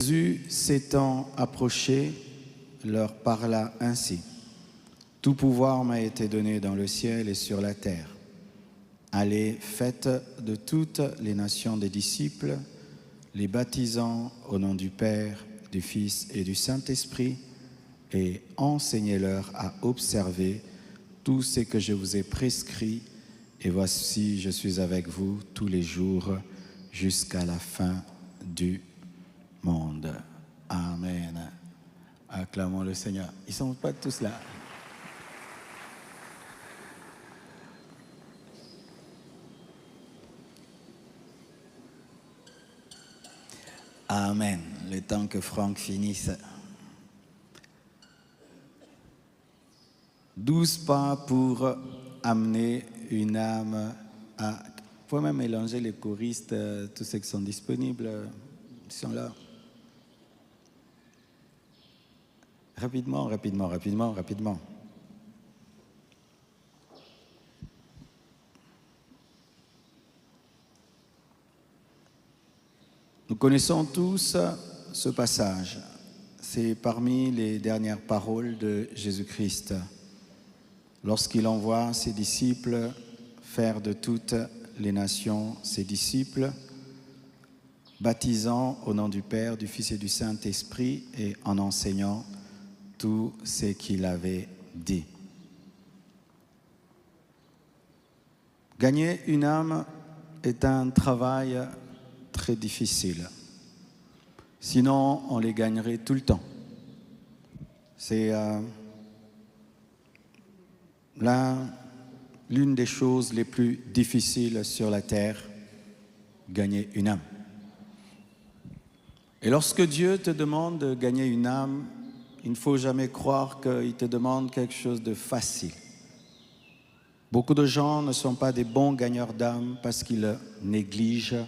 Jésus s'étant approché, leur parla ainsi. « Tout pouvoir m'a été donné dans le ciel et sur la terre. Allez, faites de toutes les nations des disciples, les baptisant au nom du Père, du Fils et du Saint-Esprit, et enseignez-leur à observer tout ce que je vous ai prescrit. Et voici, je suis avec vous tous les jours jusqu'à la fin du monde. » Amen. Acclamons le Seigneur. Ils ne sont pas tous là. Amen. Le temps que Franck finisse. 12 pas pour amener une âme à... Vous pouvez même mélanger les choristes, tous ceux qui sont disponibles, ils sont là. Rapidement. Nous connaissons tous ce passage. C'est parmi les dernières paroles de Jésus-Christ. Lorsqu'il envoie ses disciples faire de toutes les nations ses disciples, baptisant au nom du Père, du Fils et du Saint-Esprit et en enseignant tout ce qu'il avait dit. Gagner une âme est un travail très difficile. Sinon, on les gagnerait tout le temps. C'est l'une des choses les plus difficiles sur la terre, gagner une âme. Et lorsque Dieu te demande de gagner une âme, il ne faut jamais croire qu'il te demande quelque chose de facile. Beaucoup de gens ne sont pas des bons gagneurs d'âme parce qu'ils négligent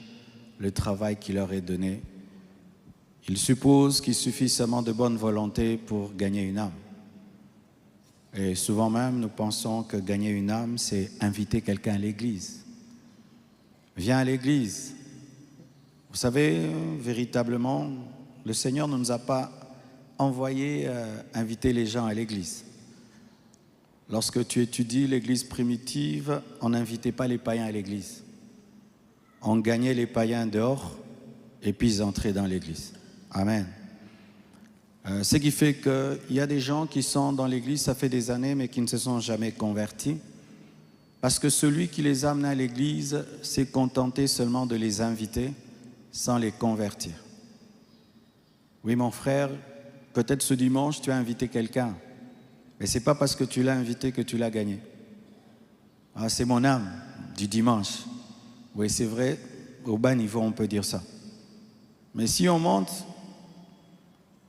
le travail qui leur est donné. Ils supposent qu'il suffit seulement de bonne volonté pour gagner une âme. Et souvent même, nous pensons que gagner une âme, c'est inviter quelqu'un à l'église. Viens à l'église. Vous savez, véritablement, le Seigneur ne nous a pas envoyé inviter les gens à l'église. Lorsque tu étudies l'église primitive, on n'invitait pas les païens à l'église. On gagnait les païens dehors et puis ils entraient dans l'église. Amen. Ce qui fait qu'il y a des gens qui sont dans l'église, ça fait des années, mais qui ne se sont jamais convertis. Parce que celui qui les amène à l'église s'est contenté seulement de les inviter sans les convertir. Oui, mon frère, peut-être ce dimanche, tu as invité quelqu'un. Mais ce n'est pas parce que tu l'as invité que tu l'as gagné. Ah, c'est mon âme du dimanche. Oui, c'est vrai, au bas niveau, on peut dire ça. Mais si on monte,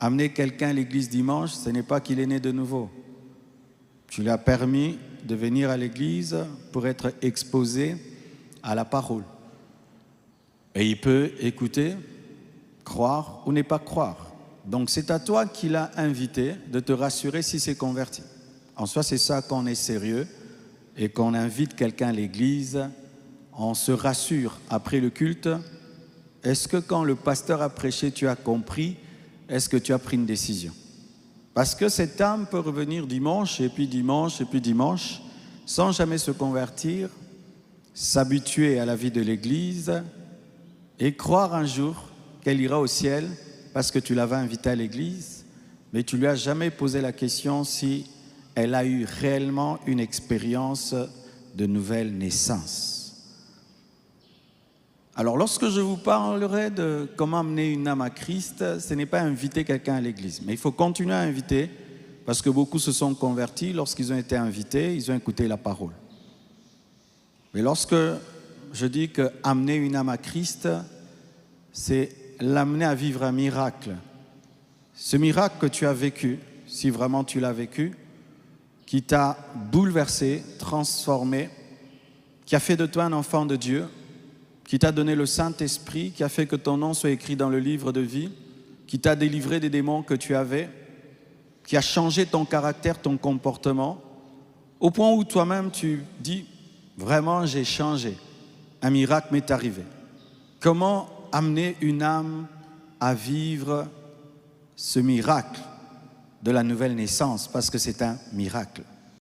amener quelqu'un à l'église dimanche, ce n'est pas qu'il est né de nouveau. Tu lui as permis de venir à l'église pour être exposé à la parole. Et il peut écouter, croire ou ne pas croire. Donc c'est à toi qu'il a invité de te rassurer si c'est converti. En soi, c'est ça qu'on est sérieux et qu'on invite quelqu'un à l'église, on se rassure après le culte. Est-ce que quand le pasteur a prêché, tu as compris? Est-ce que tu as pris une décision? Parce que cette âme peut revenir dimanche, et puis dimanche, et puis dimanche, sans jamais se convertir, s'habituer à la vie de l'église et croire un jour qu'elle ira au ciel parce que tu l'avais invitée à l'église, mais tu ne lui as jamais posé la question si elle a eu réellement une expérience de nouvelle naissance. Alors, lorsque je vous parlerai de comment amener une âme à Christ, ce n'est pas inviter quelqu'un à l'église. Mais il faut continuer à inviter, parce que beaucoup se sont convertis. Lorsqu'ils ont été invités, ils ont écouté la parole. Mais lorsque je dis que amener une âme à Christ, c'est l'amener à vivre un miracle. Ce miracle que tu as vécu, si vraiment tu l'as vécu, qui t'a bouleversé, transformé, qui a fait de toi un enfant de Dieu, qui t'a donné le Saint-Esprit, qui a fait que ton nom soit écrit dans le livre de vie, qui t'a délivré des démons que tu avais, qui a changé ton caractère, ton comportement, au point où toi-même tu dis, vraiment j'ai changé, un miracle m'est arrivé. Comment amener une âme à vivre ce miracle de la nouvelle naissance, parce que c'est un miracle.